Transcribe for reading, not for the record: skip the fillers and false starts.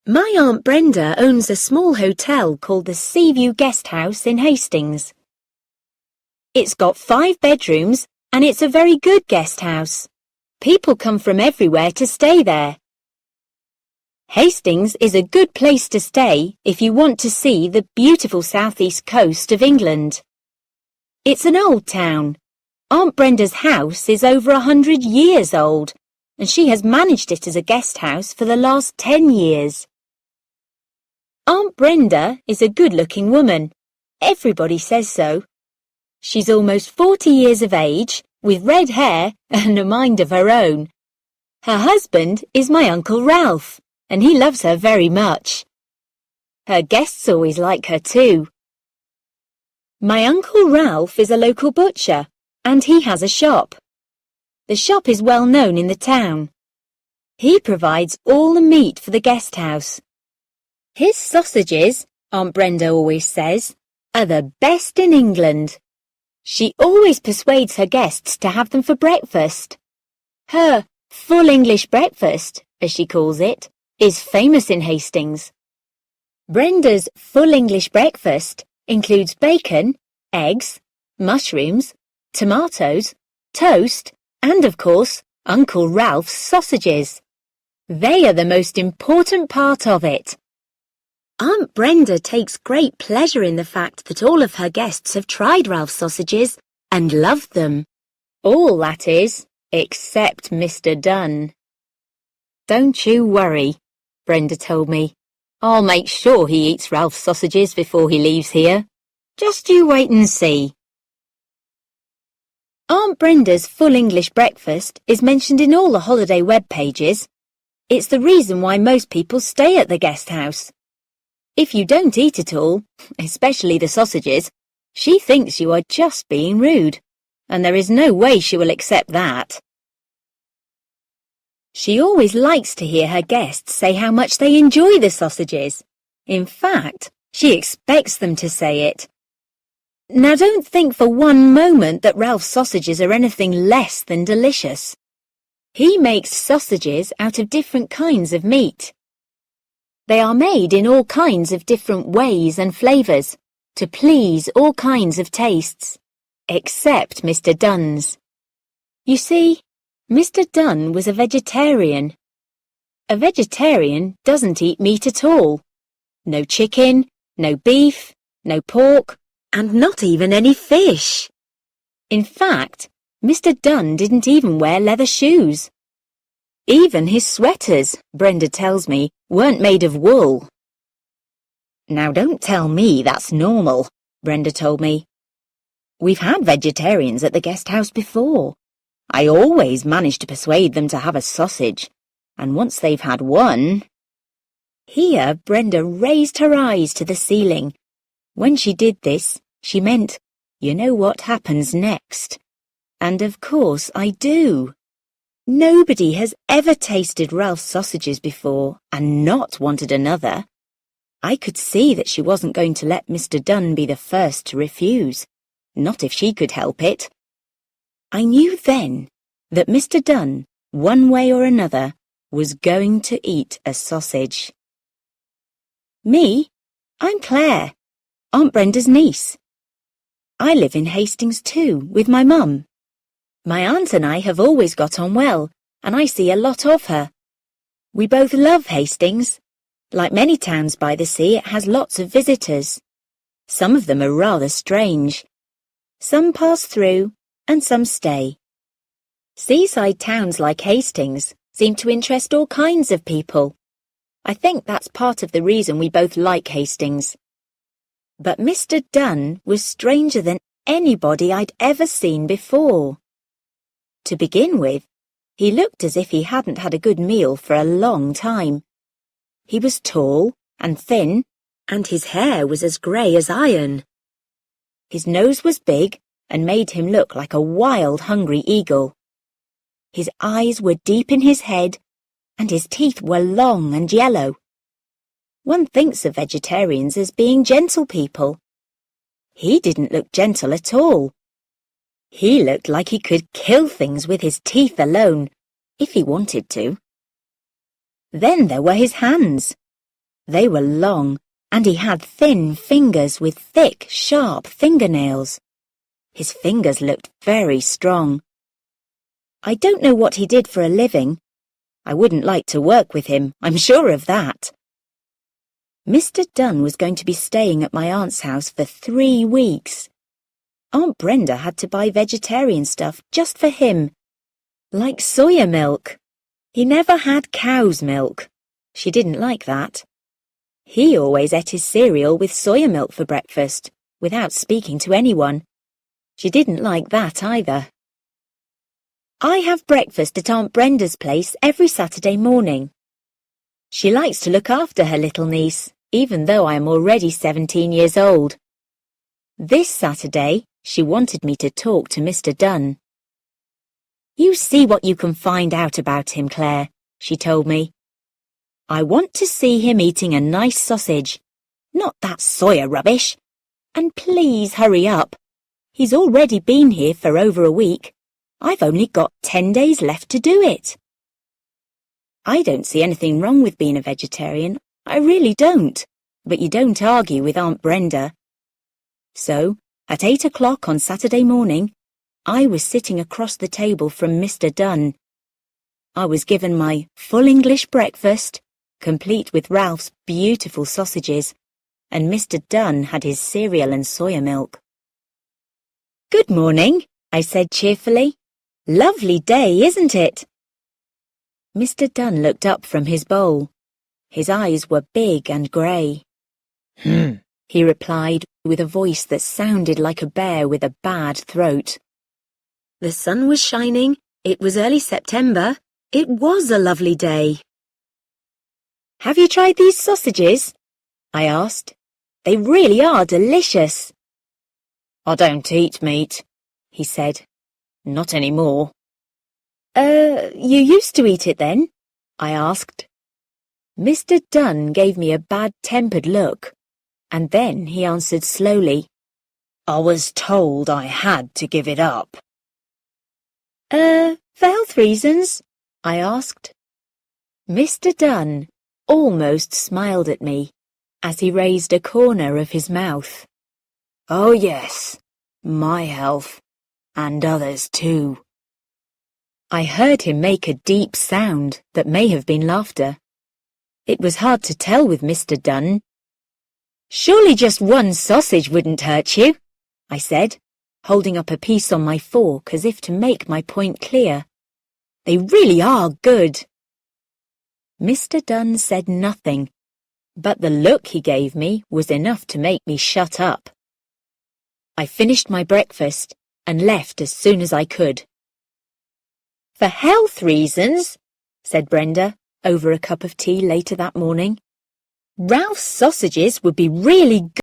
My Aunt Brenda owns a small hotel called the Seaview Guest House in Hastings. It's got 5 bedrooms and it's a very good guest house. People come from everywhere to stay there. Hastings is a good place to stay if you want to see the beautiful southeast coast of England. It's an old town. Aunt Brenda's house is over 100 years old, and she has managed it as a guest house for the last 10 years. Aunt Brenda is a good-looking woman. Everybody says so. She's almost 40 years of age, with red hair and a mind of her own. Her husband is my Uncle Ralph, and he loves her very much. Her guests always like her too. My Uncle Ralph is a local butcher, and he has a shop. The shop is well known in the town. He provides all the meat for the guest house. His sausages, Aunt Brenda always says, are the best in England. She always persuades her guests to have them for breakfast. Her full English breakfast, as she calls it, is famous in Hastings. Brenda's full English breakfast includes bacon, eggs, mushrooms, tomatoes, toast, and of course, Uncle Ralph's sausages. They are the most important part of it. Aunt Brenda takes great pleasure in the fact that all of her guests have tried Ralph's sausages and loved them. All, that is, except Mr. Dunn. "Don't you worry," Brenda told me. "I'll make sure he eats Ralph's sausages before he leaves here. Just you wait and see." Aunt Brenda's full English breakfast is mentioned in all the holiday web pages. It's the reason why most people stay at the guest house. If you don't eat it all, especially the sausages, she thinks you are just being rude, and there is no way she will accept that. She always likes to hear her guests say how much they enjoy the sausages. In fact, she expects them to say it. Now don't think for one moment that Ralph's sausages are anything less than delicious. He makes sausages out of different kinds of meat. They are made in all kinds of different ways and flavours, to please all kinds of tastes, except Mr. Dunn's. You see, Mr. Dunn was a vegetarian. A vegetarian doesn't eat meat at all. No chicken, no beef, no pork, and not even any fish. In fact, Mr. Dunn didn't even wear leather shoes. Even his sweaters, Brenda tells me, weren't made of wool. "Now don't tell me that's normal," Brenda told me. "We've had vegetarians at the guest house before. I always manage to persuade them to have a sausage, and once they've had one—" Here Brenda raised her eyes to the ceiling. When she did this, she meant, "You know what happens next." And of course I do. Nobody has ever tasted Ralph's sausages before and not wanted another. I could see that she wasn't going to let Mr. Dunn be the first to refuse, not if she could help it. I knew then that Mr. Dunn, one way or another, was going to eat a sausage. Me? I'm Claire, Aunt Brenda's niece. I live in Hastings too, with my mum. My aunt and I have always got on well, and I see a lot of her. We both love Hastings. Like many towns by the sea, it has lots of visitors. Some of them are rather strange. Some pass through, and some stay. Seaside towns like Hastings seem to interest all kinds of people. I think that's part of the reason we both like Hastings. But Mr. Dunn was stranger than anybody I'd ever seen before. To begin with, he looked as if he hadn't had a good meal for a long time. He was tall and thin, and his hair was as grey as iron. His nose was big and made him look like a wild, hungry eagle. His eyes were deep in his head, and his teeth were long and yellow. One thinks of vegetarians as being gentle people. He didn't look gentle at all. He looked like he could kill things with his teeth alone, if he wanted to. Then there were his hands. They were long, and he had thin fingers with thick, sharp fingernails. His fingers looked very strong. I don't know what he did for a living. I wouldn't like to work with him, I'm sure of that. Mr. Dunn was going to be staying at my aunt's house for 3 weeks. Aunt Brenda had to buy vegetarian stuff just for him, like soya milk. He never had cow's milk. She didn't like that. He always ate his cereal with soya milk for breakfast, without speaking to anyone. She didn't like that either. I have breakfast at Aunt Brenda's place every Saturday morning. She likes to look after her little niece, even though I am already 17 years old. This Saturday, she wanted me to talk to Mr. Dunn. "You see what you can find out about him, Claire," she told me. "I want to see him eating a nice sausage, not that soya rubbish. And please hurry up. He's already been here for over a week. I've only got 10 days left to do it." I don't see anything wrong with being a vegetarian. I really don't. But you don't argue with Aunt Brenda. So, at 8 o'clock on Saturday morning, I was sitting across the table from Mr. Dunn. I was given my full English breakfast, complete with Ralph's beautiful sausages, and Mr. Dunn had his cereal and soya milk. "Good morning," I said cheerfully. "Lovely day, isn't it?" Mr. Dunn looked up from his bowl. His eyes were big and grey. He replied with a voice that sounded like a bear with a bad throat. The sun was shining. It was early September. It was a lovely day. "Have you tried these sausages?" I asked. "They really are delicious." "I don't eat meat," he said. "Not anymore." You used to eat it then?" I asked. Mr. Dunn gave me a bad-tempered look, and then he answered slowly, "I was told I had to give it up." For health reasons?" I asked. Mr. Dunn almost smiled at me as he raised a corner of his mouth. "Oh yes, my health, and others too." I heard him make a deep sound that may have been laughter. It was hard to tell with Mr. Dunn. "Surely just one sausage wouldn't hurt you," I said, holding up a piece on my fork as if to make my point clear. "They really are good." Mr. Dunn said nothing, but the look he gave me was enough to make me shut up. I finished my breakfast and left as soon as I could. "For health reasons," said Brenda, over a cup of tea later that morning, "Ralph's sausages would be really good."